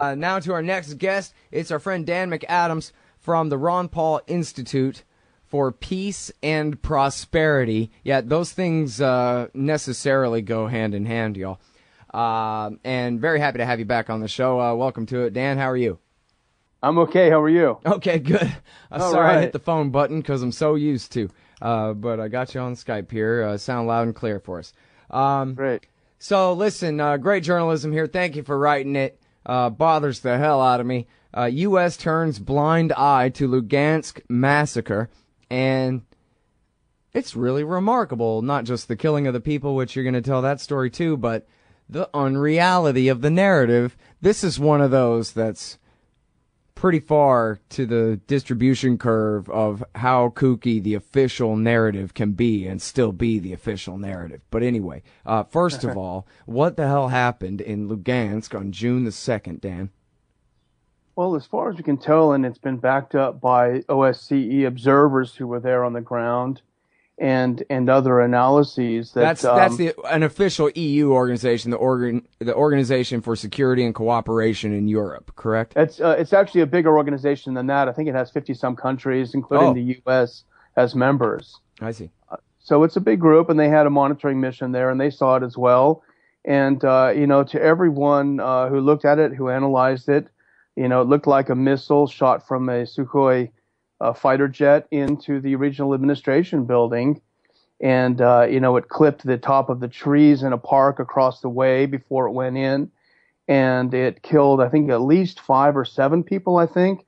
Now to our next guest. It's our friend Dan McAdams from the Ron Paul Institute for Peace and Prosperity. Yeah, those things necessarily go hand in hand, y'all. And very happy to have you back on the show. Welcome to it. Dan, how are you? I'm okay. How are you? Okay, good. Sorry right. I hit the phone button because I'm so used to. But I got you on Skype here. Sound loud and clear for us. Great. So listen, great journalism here. Thank you for writing it. Bothers the hell out of me. U.S. turns blind eye to Lugansk massacre, and it's really remarkable. Not just the killing of the people, which you're going to tell that story too, but the unreality of the narrative. This is one of those that's pretty far to the distribution curve of how kooky the official narrative can be and still be the official narrative. But anyway, first of all, what the hell happened in Lugansk on June the 2nd, Dan? Well, as far as we can tell, and it's been backed up by OSCE observers who were there on the ground, and other analyses That's an official EU organization, the Organization for Security and Cooperation in Europe, correct? It's actually a bigger organization than that. I think it has 50-some countries, including the U.S., as members. I see. So it's a big group, and they had a monitoring mission there, and they saw it as well. And to everyone who looked at it, who analyzed it, it looked like a missile shot from a Sukhoi fighter jet into the regional administration building. And, it clipped the top of the trees in a park across the way before it went in. And it killed, I think, at least 5 or 7 people, I think.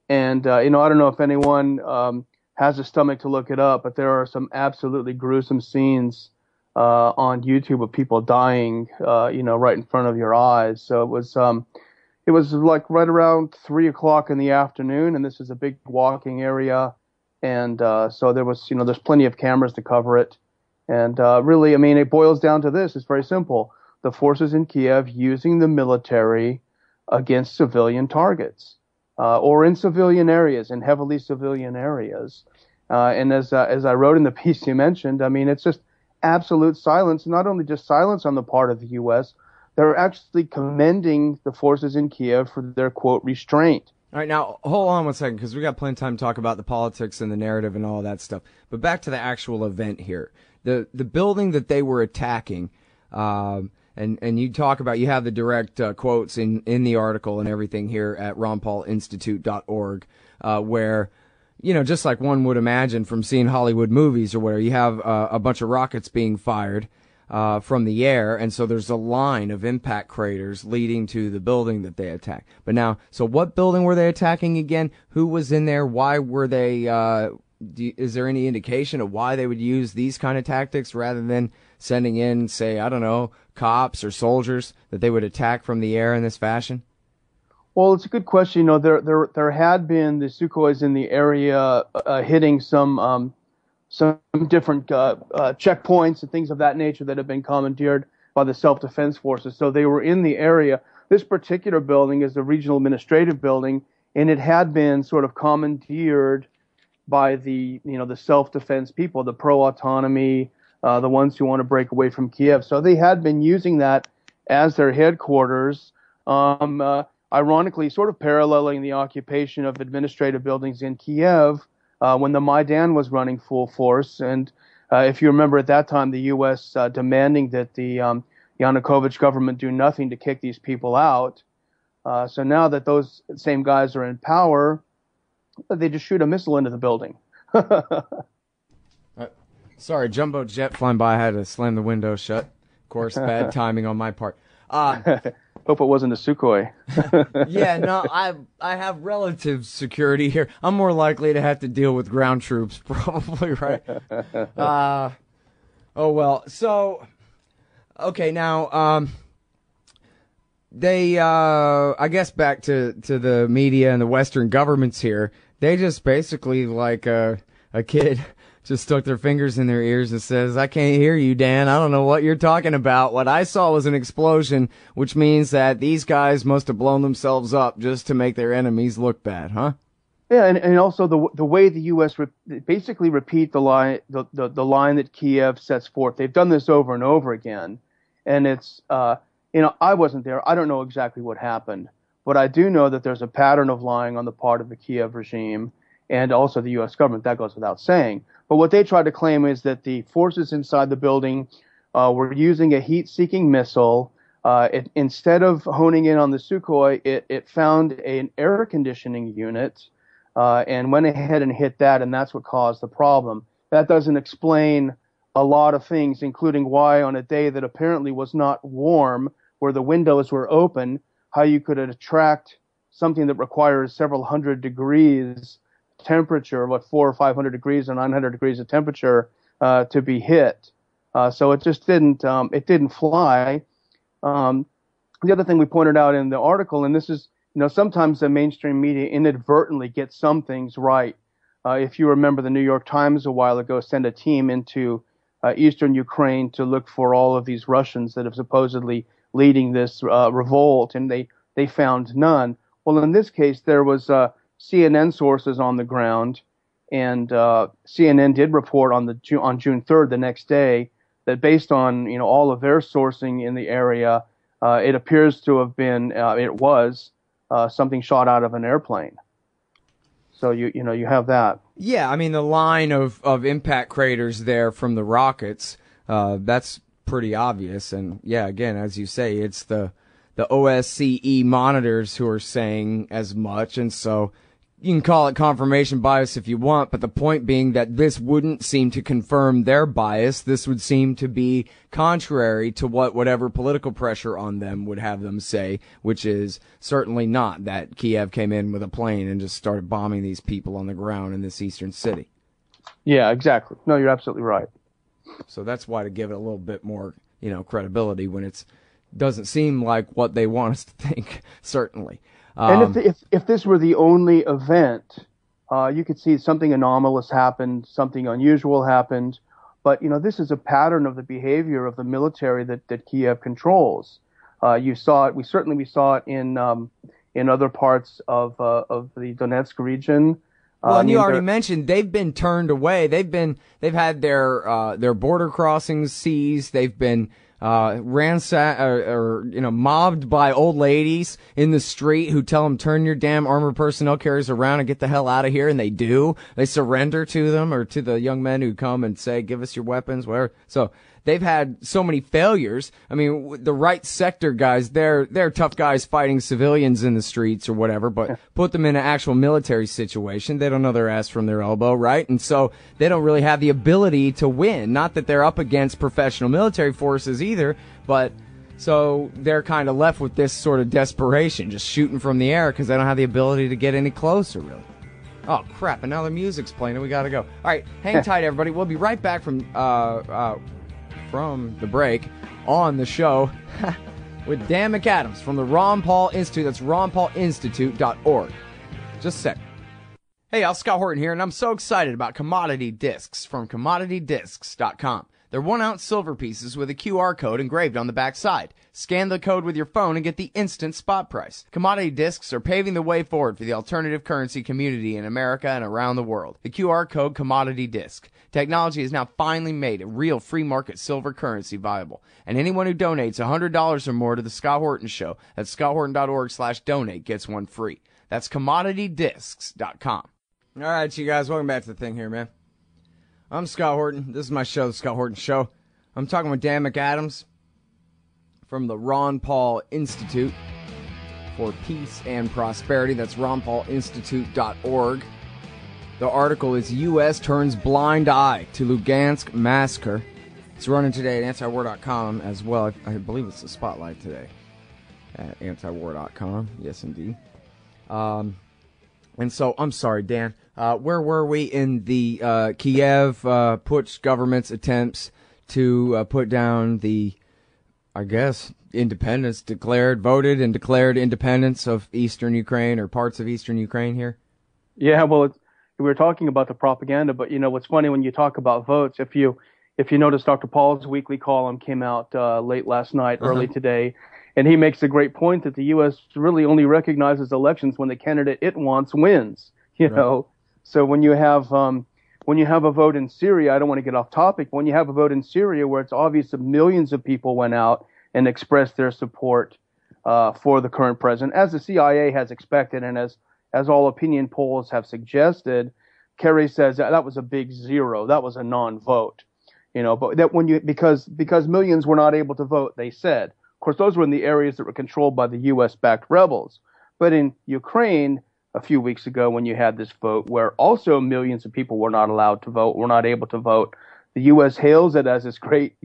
And, I don't know if anyone has the stomach to look it up, but there are some absolutely gruesome scenes on YouTube of people dying, right in front of your eyes. So it was like right around 3 o'clock in the afternoon, and this is a big walking area. And so there was, there's plenty of cameras to cover it. And really, it boils down to this. It's very simple. The forces in Kiev using the military against civilian targets or in civilian areas, in heavily civilian areas. And as I wrote in the piece you mentioned, it's just absolute silence, not only just silence on the part of the U.S., they're actually commending the forces in Kiev for their, quote, restraint. All right, now, hold on one second, because we got plenty of time to talk about the politics and the narrative and all that stuff. But back to the actual event here. The building that they were attacking, and you talk about, you have the direct quotes in the article and everything here at ronpaulinstitute.org, where, just like one would imagine from seeing Hollywood movies or whatever, you have a bunch of rockets being fired from the air, and so there's a line of impact craters leading to the building that they attacked. But now, so what building were they attacking again? Who was in there? Why were they, is there any indication of why they would use these kind of tactics rather than sending in, say, I don't know, cops or soldiers that they would attack from the air in this fashion? Well, it's a good question. There had been the Sukhois in the area hitting some different checkpoints and things of that nature that have been commandeered by the self-defense forces. So they were in the area. This particular building is the regional administrative building, and it had been sort of commandeered by the self-defense people, the pro-autonomy, the ones who want to break away from Kiev. So they had been using that as their headquarters, ironically sort of paralleling the occupation of administrative buildings in Kiev when the Maidan was running full force. And if you remember at that time, the U.S. Demanding that the Yanukovych government do nothing to kick these people out. So now that those same guys are in power, they just shoot a missile into the building. Sorry, jumbo jet flying by. I had to slam the window shut. Of course, bad timing on my part. Hope it wasn't a Sukhoi. Yeah, no, I have relative security here. I'm more likely to have to deal with ground troops, probably, right? Oh, well. So, okay, now, they, I guess back to the media and the Western governments here, they just basically, like a kid just stuck their fingers in their ears and says, I can't hear you, Dan. I don't know what you're talking about. What I saw was an explosion, which means that these guys must have blown themselves up just to make their enemies look bad, huh? Yeah, and also the way the U.S. basically repeat the line that Kiev sets forth. They've done this over and over again, and it's I wasn't there. I don't know exactly what happened, but I do know that there's a pattern of lying on the part of the Kiev regime and also the U.S. government. That goes without saying. But what they try to claim is that the forces inside the building were using a heat-seeking missile. Instead of honing in on the Sukhoi, it found an air conditioning unit and went ahead and hit that, and that's what caused the problem. That doesn't explain a lot of things, including why on a day that apparently was not warm, where the windows were open, how you could attract something that requires several hundred degrees temperature, 400 or 500 degrees or 900 degrees of temperature, to be hit. So it just didn't fly. The other thing we pointed out in the article, and this is, sometimes the mainstream media inadvertently gets some things right. If you remember, the New York Times a while ago sent a team into eastern Ukraine to look for all of these Russians that have supposedly leading this revolt, and they found none. Well, in this case, there was CNN sources on the ground, and CNN did report on June 3rd, the next day, that based on all of their sourcing in the area, it appears to have been something shot out of an airplane. So you have that. Yeah, I mean the line of impact craters there from the rockets, that's pretty obvious. And yeah, again, as you say, it's the OSCE monitors who are saying as much, and so you can call it confirmation bias if you want, but the point being that this wouldn't seem to confirm their bias. This would seem to be contrary to whatever political pressure on them would have them say, which is certainly not that Kiev came in with a plane and just started bombing these people on the ground in this eastern city. Yeah, exactly. No, you're absolutely right. So that's why to give it a little bit more, credibility when it doesn't seem like what they want us to think, certainly. And if this were the only event, you could see something anomalous happened, something unusual happened. But, this is a pattern of the behavior of the military that Kiev controls. You saw it. We saw it in other parts of the Donetsk region. Well, and you already mentioned they've been turned away. They've had their border crossings seized. They've been ransacked or mobbed by old ladies in the street who tell them, turn your damn armored personnel carriers around and get the hell out of here. And they do. They surrender to them or to the young men who come and say, give us your weapons, whatever. So they've had so many failures. I mean, the right sector guys, they're tough guys fighting civilians in the streets or whatever, but put them in an actual military situation. They don't know their ass from their elbow, right? And so they don't really have the ability to win. Not that they're up against professional military forces either, but so they're kind of left with this sort of desperation, just shooting from the air because they don't have the ability to get any closer, really. Oh, crap, and now the music's playing and we gotta go. All right, hang tight, everybody. We'll be right back from the break on the show with Dan McAdams from the Ron Paul Institute. That's ronpaulinstitute.org. Just a sec. Hey, y'all, Scott Horton here, and I'm so excited about commodity discs from commoditydiscs.com. They're 1-ounce silver pieces with a QR code engraved on the back side. Scan the code with your phone and get the instant spot price. Commodity discs are paving the way forward for the alternative currency community in America and around the world. The QR code Commodity Disc. Technology has now finally made a real free market silver currency viable. And anyone who donates $100 or more to the Scott Horton Show at scotthorton.org/donate gets one free. That's commoditydiscs.com. All right, you guys, welcome back to the thing here, man. I'm Scott Horton. This is my show, The Scott Horton Show. I'm talking with Dan McAdams from the Ron Paul Institute for Peace and Prosperity. That's ronpaulinstitute.org. The article is U.S. Turns Blind Eye to Lugansk Massacre. It's running today at antiwar.com as well. I believe it's the spotlight today at antiwar.com. Yes, indeed. And so, I'm sorry, Dan. Where were we in the Kiev Putsch government's attempts to put down the, I guess, voted and declared independence of eastern Ukraine or parts of eastern Ukraine here? Yeah, well, we were talking about the propaganda, but what's funny when you talk about votes, if you notice, Dr. Paul's weekly column came out late last night, early today, and he makes a great point that the U.S. really only recognizes elections when the candidate it wants wins. You know, so when you have a vote in Syria, I don't want to get off topic. When you have a vote in Syria where it's obvious that millions of people went out and expressed their support for the current president, as the CIA has expected, and as all opinion polls have suggested. Kerry says that was a big zero. That was a non-vote. But that because millions were not able to vote, they said. Of course, those were in the areas that were controlled by the U.S.-backed rebels. But in Ukraine, a few weeks ago, when you had this vote, where also millions of people were not allowed to vote, were not able to vote, the U.S. hails it as this great,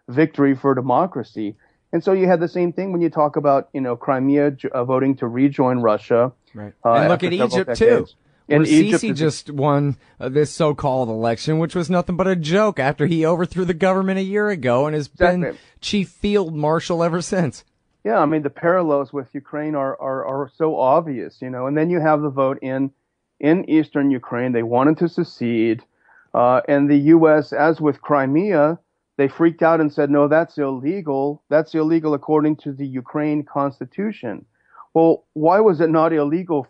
victory for democracy. And so you had the same thing when you talk about, Crimea voting to rejoin Russia. Right. And look at Egypt, too. And Sisi just won this so-called election, which was nothing but a joke after he overthrew the government a year ago and has been chief field marshal ever since. Yeah, I mean, the parallels with Ukraine are so obvious, And then you have the vote in eastern Ukraine. They wanted to secede. And the U.S., as with Crimea, they freaked out and said, no, that's illegal. That's illegal according to the Ukraine constitution. Well, why was it not illegal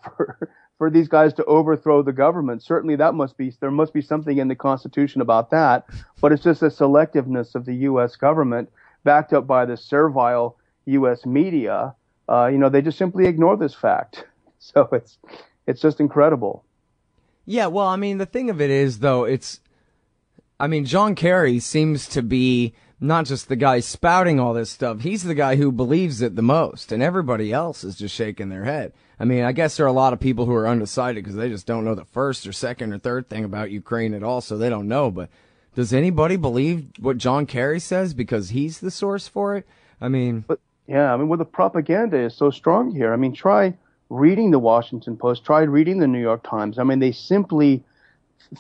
for these guys to overthrow the government? Certainly there must be something in the Constitution about that, but it's just a selectiveness of the U.S. government backed up by the servile U.S. media. They just simply ignore this fact. So it's just incredible. Yeah, well, I mean, the thing of it is, though, John Kerry seems to be not just the guy spouting all this stuff. He's the guy who believes it the most, and everybody else is just shaking their head. I mean, I guess there are a lot of people who are undecided because they just don't know the first or second or third thing about Ukraine at all, so they don't know. But does anybody believe what John Kerry says because he's the source for it? The propaganda is so strong here. I mean, try reading the Washington Post, try reading the New York Times. I mean,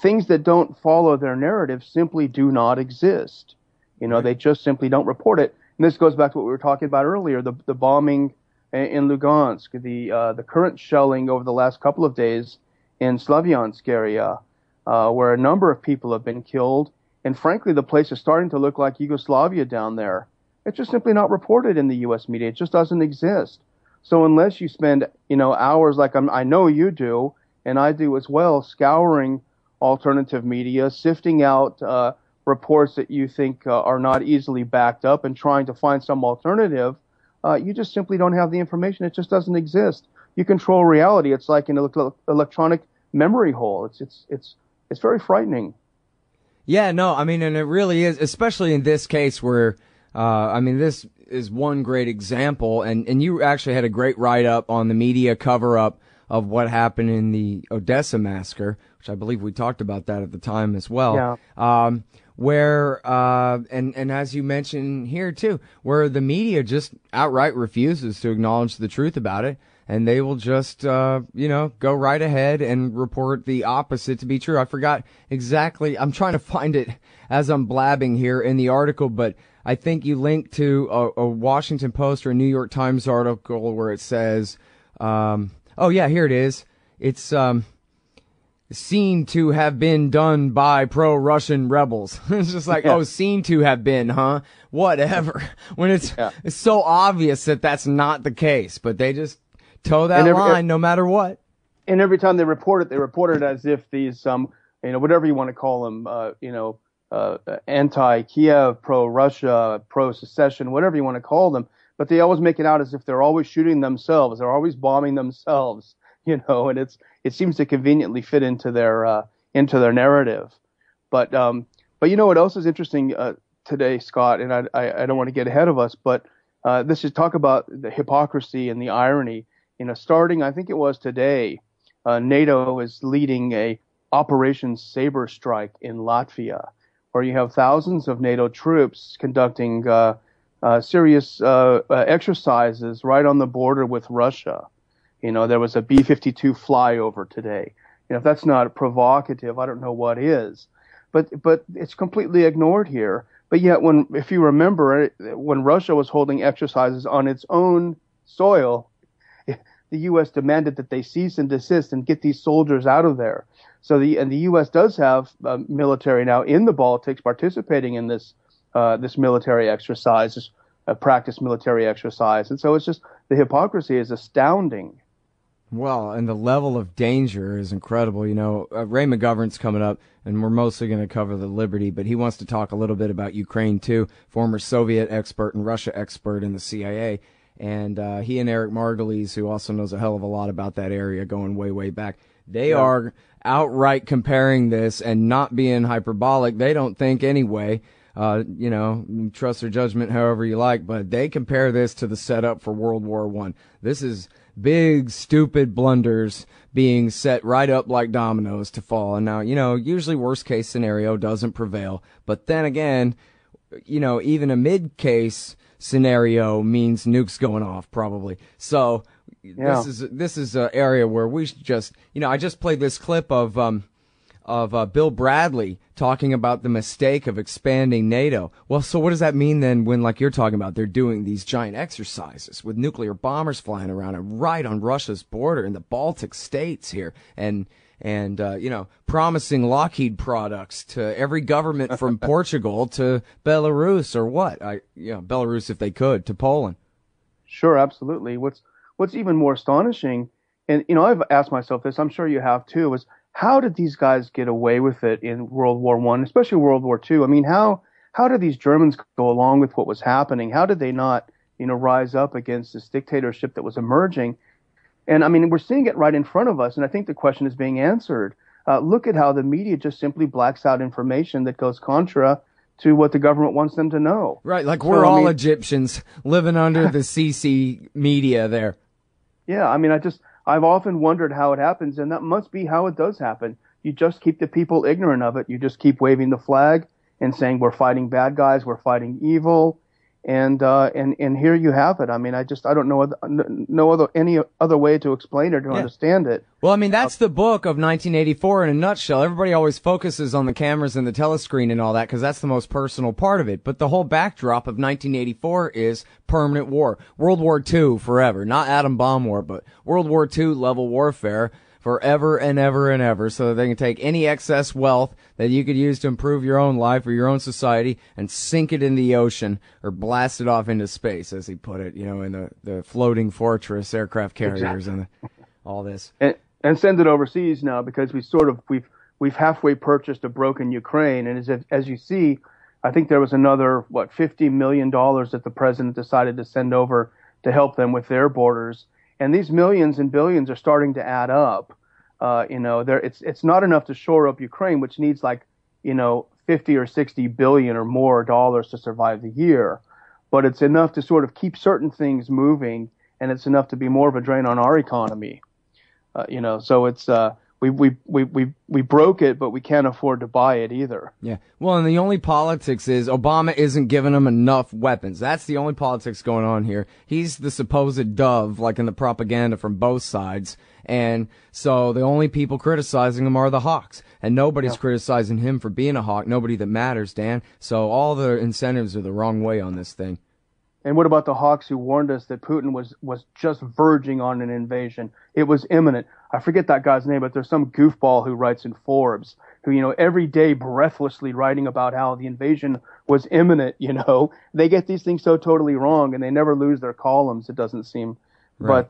things that don't follow their narrative simply do not exist. They just simply don't report it. And this goes back to what we were talking about earlier, the bombing in Lugansk, the current shelling over the last couple of days in Slavyansk area, where a number of people have been killed. And frankly, the place is starting to look like Yugoslavia down there. It's just simply not reported in the U.S. media. It just doesn't exist. So unless you spend, hours like I know you do, and I do as well, scouring alternative media, sifting out reports that you think are not easily backed up and trying to find some alternative, you just simply don't have the information. It just doesn't exist. You control reality. It's like an electronic memory hole. It's very frightening. Yeah, no, I mean, and it really is, especially in this case where, this is one great example, and you actually had a great write-up on the media cover-up of what happened in the Odessa massacre, which I believe we talked about that at the time as well. Yeah. And as you mentioned here too, where the media just outright refuses to acknowledge the truth about it, and they will just, go right ahead and report the opposite to be true. I forgot exactly. I'm trying to find it as I'm blabbing here in the article, but I think you linked to a Washington Post or a New York Times article where it says, here it is. It's, seen to have been done by pro-Russian rebels. It's just like, seen to have been, huh? Whatever. When it's so obvious that that's not the case, but they just toe that line no matter what. And every time they report it as if these, whatever you want to call them, anti-Kiev, pro-Russia, pro-secession, whatever you want to call them, but they always make it out as if they're always shooting themselves, they're always bombing themselves, and it seems to conveniently fit into their narrative. But what else is interesting today, Scott, and I don't want to get ahead of us, but this is talk about the hypocrisy and the irony. Starting, I think it was today, NATO is leading a Operation Saber Strike in Latvia, where you have thousands of NATO troops conducting serious exercises right on the border with Russia. There was a B-52 flyover today. If that's not provocative, I don't know what is. But it's completely ignored here. But yet, if you remember, when Russia was holding exercises on its own soil, the U.S. demanded that they cease and desist and get these soldiers out of there. So the U.S. does have military now in the Baltics participating in this military exercise, this practice military exercise. And so it's just the hypocrisy is astounding. Well, and the level of danger is incredible. Ray McGovern's coming up, and we're mostly going to cover the Liberty, but he wants to talk a little bit about Ukraine, too, former Soviet expert and Russia expert in the CIA. And he and Eric Margulies, who also knows a hell of a lot about that area going way, way back, they are outright comparing this and not being hyperbolic. They don't think anyway. Trust their judgment however you like, but they compare this to the setup for World War I. This is big, stupid blunders being set right up like dominoes to fall. And now, usually worst case scenario doesn't prevail. But then again, even a mid-case scenario means nukes going off probably. So this is an area where we should just, I just played this clip of Bill Bradley talking about the mistake of expanding NATO. Well, so what does that mean then when, like you're talking about, they're doing these giant exercises with nuclear bombers flying around and right on Russia's border in the Baltic states here and promising Lockheed products to every government from Portugal to Belarus or what? Belarus if they could, to Poland. Sure, absolutely. What's even more astonishing, and I've asked myself this, I'm sure you have too, is how did these guys get away with it in World War I, especially World War II? I mean, how did these Germans go along with what was happening? How did they not, rise up against this dictatorship that was emerging? And I mean, we're seeing it right in front of us, and I think the question is being answered. Look at how the media just simply blacks out information that goes contra to what the government wants them to know. Right, like we're all Egyptians living under the CC media there. Yeah, I mean, I've often wondered how it happens, and that must be how it does happen. You just keep the people ignorant of it. You just keep waving the flag and saying we're fighting bad guys, we're fighting evil, and here you have it. I mean, I don't know any other way to explain it or to understand it. Well, I mean, that's the book of 1984 in a nutshell. Everybody always focuses on the cameras and the telescreen and all that because that's the most personal part of it. But the whole backdrop of 1984 is permanent war. World War II forever. Not atom bomb war, but World War II level warfare forever and ever and ever, so that they can take any excess wealth that you could use to improve your own life or your own society and sink it in the ocean or blast it off into space, as he put it, in the floating fortress aircraft carriers and all this. And send it overseas now because we've halfway purchased a broken Ukraine, and as you see, I think there was another $50 million that the president decided to send over to help them with their borders. And these millions and billions are starting to add up. It's not enough to shore up Ukraine, which needs 50 or 60 billion or more dollars to survive the year. But it's enough to sort of keep certain things moving, and it's enough to be more of a drain on our economy. So it's we broke it, but we can't afford to buy it either. Yeah. Well, and the only politics is Obama isn't giving them enough weapons. That's the only politics going on here. He's the supposed dove, like in the propaganda from both sides. And so the only people criticizing him are the hawks. And nobody's criticizing him for being a hawk. Nobody that matters, Dan. So all the incentives are the wrong way on this thing. And what about the hawks who warned us that Putin was just verging on an invasion? It was imminent. I forget that guy's name, but there's some goofball who writes in Forbes who, every day breathlessly writing about how the invasion was imminent, They get these things so totally wrong, and they never lose their columns, it doesn't seem. Right.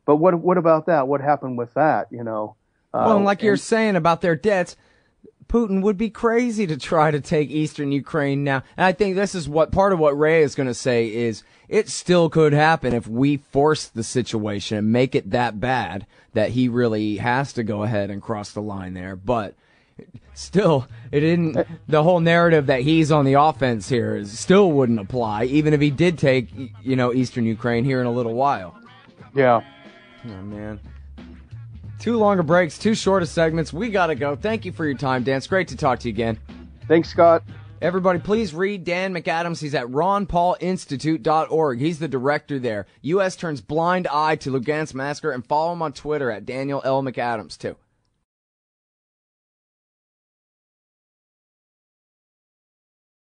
But what about that? What happened with that, Well, and like you're saying about their debts, Putin would be crazy to try to take eastern Ukraine now. And I think this is part of what Ray is going to say is it still could happen if we force the situation and make it that bad that he really has to go ahead and cross the line there. But still, the whole narrative that he's on the offense here still wouldn't apply, even if he did take, eastern Ukraine here in a little while. Yeah. Oh, man. Two longer breaks, two shorter segments. We got to go. Thank you for your time, Dan. It's great to talk to you again. Thanks, Scott. Everybody, please read Dan McAdams. He's at ronpaulinstitute.org. He's the director there. U.S. turns blind eye to Lugansk massacre, and follow him on Twitter at Daniel L. McAdams, too.